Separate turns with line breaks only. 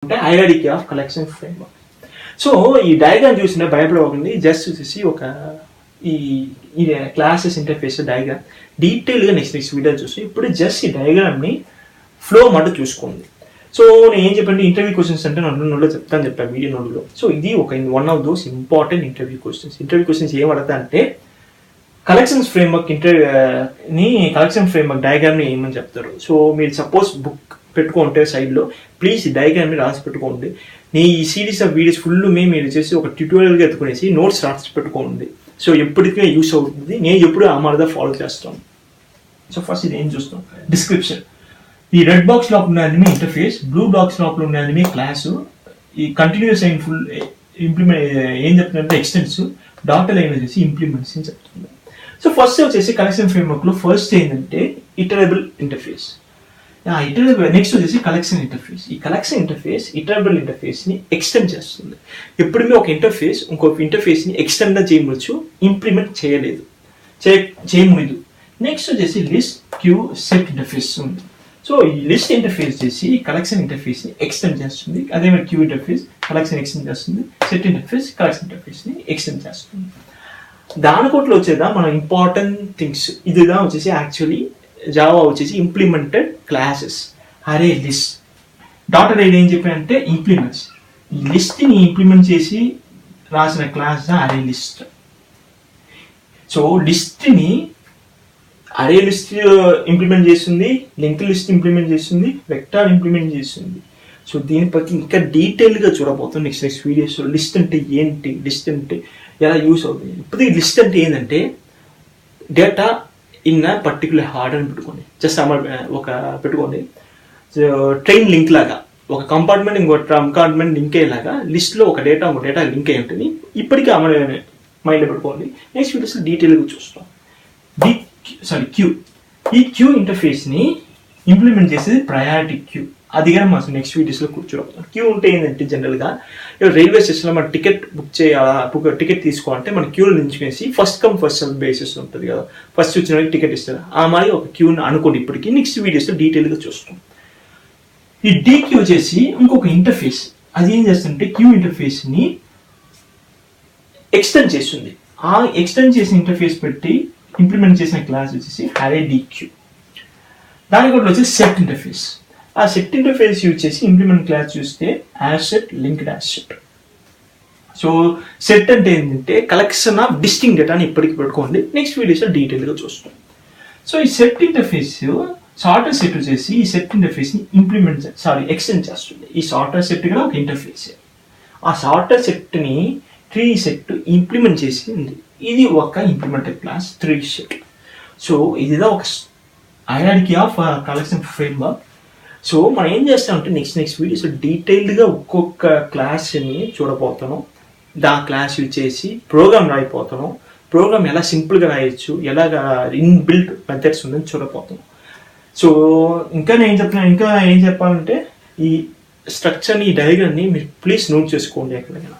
hierarchy of collection framework. So ఈ diagram చూసిన భయపడకండి, జస్ట్ వచ్చేసి ఒక ఈ క్లాసెస్ ఇంటర్ఫేస్ డయాగ్రామ్ డీటెయిల్గా నెక్స్ట్ వీడియో చూసి ఇప్పుడు జస్ట్ ఈ డయాగ్రామ్ని ఫ్లో మాట చూసుకోండి. సో నేను ఏం చెప్పండి, ఇంటర్వ్యూ క్వశ్చన్స్ అంటే నోట్లో చెప్పాను వీడియో నోట్లో. సో ఇది ఒక one of those important interview questions ఏం అడతా అంటే కలెక్షన్స్ ఫ్రేమ్వర్క్ కలెక్షన్ ఫ్రేమ్వర్క్ డయాగ్రామ్ని ఏమని చెప్తారు. సో మీరు సపోజ్ బుక్ పెట్టుకుంటే సైడ్లో ప్లీజ్ ఈ డయాగ్రామ్ని రాసి పెట్టుకోండి. ఈ సిరీస్ ఆఫ్ వీడియోస్ ఫుల్ మీరు చేసి ఒక ట్యూటోరియల్గా ఎత్తుకునేసి నోట్స్ రాసి పెట్టుకోండి. సో ఎప్పటికీ యూస్ అవుతుంది, నేను ఎప్పుడు ఆ మాదిరిగా ఫాలో చేస్తాను. సో ఫస్ట్ ఇది ఏం చూస్తాం, డిస్క్రిప్షన్. ఈ రెడ్ బాక్స్ లోపల ఉన్నది ఇంటర్ఫేస్, బ్లూ బాక్స్ లోపల ఉన్నది క్లాసు, ఈ కంటిన్యూస్ అయిన ఫుల్ ఇంప్లిమెంట్ ఏం చెప్తుందంటే ఎక్స్టెన్స్, డాటర్ లైన్ వచ్చేసి ఇంప్లిమెంట్స్ అని చెప్తుంది. సో ఫస్ట్ వచ్చేసి కలెక్షన్ ఫ్రేమ్వర్క్లో ఫస్ట్ ఏంటంటే ఇటరబుల్ ఇంటర్ఫేస్. నెక్స్ట్ వచ్చేసి కలెక్షన్ ఇంటర్ఫేస్. ఈ కలెక్షన్ ఇంటర్ఫేస్ ఇటరబుల్ ఇంటర్ఫేస్ని ఎక్స్టెండ్ చేస్తుంది. ఎప్పుడుమే ఒక ఇంటర్ఫేస్ ఇంకొక ఇంటర్ఫేస్ని ఎక్స్టెండ్ చేయవచ్చు, ఇంప్లిమెంట్ చేయలేదు. నెక్స్ట్ వచ్చేసి లిస్ట్, క్యూ, సెట్ ఇంటర్ఫేస్ ఉంది. సో ఈ లిస్ట్ ఇంటర్ఫేస్ చేసి కలెక్షన్ ఇంటర్ఫేస్ని ఎక్స్టెండ్ చేస్తుంది. అదే మరి క్యూ ఇంటర్ఫేస్ కలెక్షన్ ఎక్స్టెండ్ చేస్తుంది, సెట్ ఇంటర్ఫేస్ కలెక్షన్ ఇంటర్ఫేస్ని ఎక్స్టెండ్ చేస్తుంది. దానికోట్లో వచ్చేదా మన ఇంపార్టెంట్ థింగ్స్ ఇదిదా వచ్చేసి యాక్చువల్లీ జావా వచ్చేసి ఇంప్లిమెంటెడ్ క్లాసెస్, అరే లిస్ట్. డాటర్ లైన్ ఏం చెప్పానంటే ఇంప్లిమెంట్స్. ఈ లిస్ట్ని ఇంప్లిమెంట్ చేసి రాసిన క్లాస్ అరే లిస్ట్. సో లిస్ట్ని అరే లిస్ట్ ఇంప్లిమెంట్ చేస్తుంది, లింక్ లిస్ట్ ఇంప్లిమెంట్ చేస్తుంది, వెక్టార్ ఇంప్లిమెంట్ చేస్తుంది. సో దీని పற்றி ఇంకా డీటెయిల్గా చూడబోతుంది నెక్స్ట్ వీడియోస్లో. లిస్ట్ అంటే ఏంటి, లిస్ట్ అంటే ఎలా యూస్ అవుతుంది. ఇప్పుడు ఈ లిస్ట్ అంటే ఏంటంటే డేటా ఇన్ పర్టికులర్ హార్డ్ అని పెట్టుకోండి. జస్ట్ ఒక పెట్టుకోండి ట్రైన్ లింక్ లాగా, ఒక కంపార్ట్మెంట్ ఇంకో కంపార్ట్మెంట్ లింక్ అయ్యేలాగా లిస్ట్లో ఒక డేటా లింక్ అయి ఉంటుంది. ఇప్పటికీ మైండ్లో పెట్టుకోండి. నెక్స్ట్ వీడియోస్లో డీటెయిల్గా చూస్తాం. క్యూ. ఈ క్యూ ఇంటర్ఫేస్ని ఇంప్లిమెంట్ చేసేది ప్రయారిటీ క్యూ. అది కానీ మనం నెక్స్ట్ వీడియోస్లో కూర్చోబోతాం. క్యూ ఉంటే ఏంటంటే జనరల్గా రైల్వే స్టేషన్లో మన టికెట్ బుక్ చేయాలి, టికెట్ తీసుకోవాలంటే మన క్యూలో నించుకేసి first come first serve basis ఉంటుంది కదా, ఫస్ట్ వచ్చిన వాళ్ళకి టికెట్ ఇస్తారు. ఆ மாதிரி ఒక క్యూని అనుకోండి. ఇప్పటికీ నెక్స్ట్ వీడియోస్లో డీటెయిల్గా చూస్తాం. ఈ డీక్యూ వచ్చేసి ఇంకొక ఇంటర్ఫేస్. అది ఏం చేస్తుంటే క్యూ ఇంటర్ఫేస్ని ఎక్స్టెండ్ చేస్తుంది. ఆ ఎక్స్టెండ్ చేసిన ఇంటర్ఫేస్ పెట్టి ఇంప్లిమెంట్ చేసిన క్లాస్ వచ్చేసి అరే డీక్యూ. దానికి కూడా వచ్చేసి సెట్ ఇంటర్ఫేస్. ఆ సెట్ ఇంటర్ఫేస్ యూజ్ చేసి ఇంప్లిమెంట్ క్లాస్ చూస్తే HashSet, linked HashSet. So set అంటే ఏంటంటే కలెక్షన్ ఆఫ్ డిస్టింక్ట్ డేటాని ఇప్పటికి పెట్టుకోండి. నెక్స్ట్ వీడియోస్లో డీటెయిల్గా చూస్తాం. సో ఈ సెట్ ఇంటర్ఫేస్ సార్టర్ సెట్ వచ్చేసి ఈ సెట్ ఇంటర్ఫేస్ని ఎక్స్టెండ్ చేస్తుంది. ఈ సార్టర్ సెట్ కూడా ఒక ఇంటర్ఫేస్. ఆ సార్టర్ సెట్ని ట్రీ సెట్ ఇంప్లిమెంట్ చేసి ఉంది. ఇది ఒక implemented class tree set. So ఇదిదా ఒక hierarchy of collection framework. So మనం ఏం చేస్తామంటే నెక్స్ట్ వీడియోస్ డీటెయిల్డ్గా ఒక్కొక్క క్లాస్ని చూడబోతాను. క్లాస్ యూజ్ చేసి ప్రోగ్రామ్ రాయిపోతాను. ప్రోగ్రామ్ ఎలా సింపుల్గా రాయొచ్చు, ఎలాగ ఇన్బిల్ట్ మెథడ్స్ ఉందని చూడబోతాను. సో ఇంకా ఏం చెప్పాలంటే ఈ స్ట్రక్చర్ని, ఈ డయాగ్రామ్ని మీరు ప్లీజ్ నోట్ చేసుకోండి ఎక్కడైనా.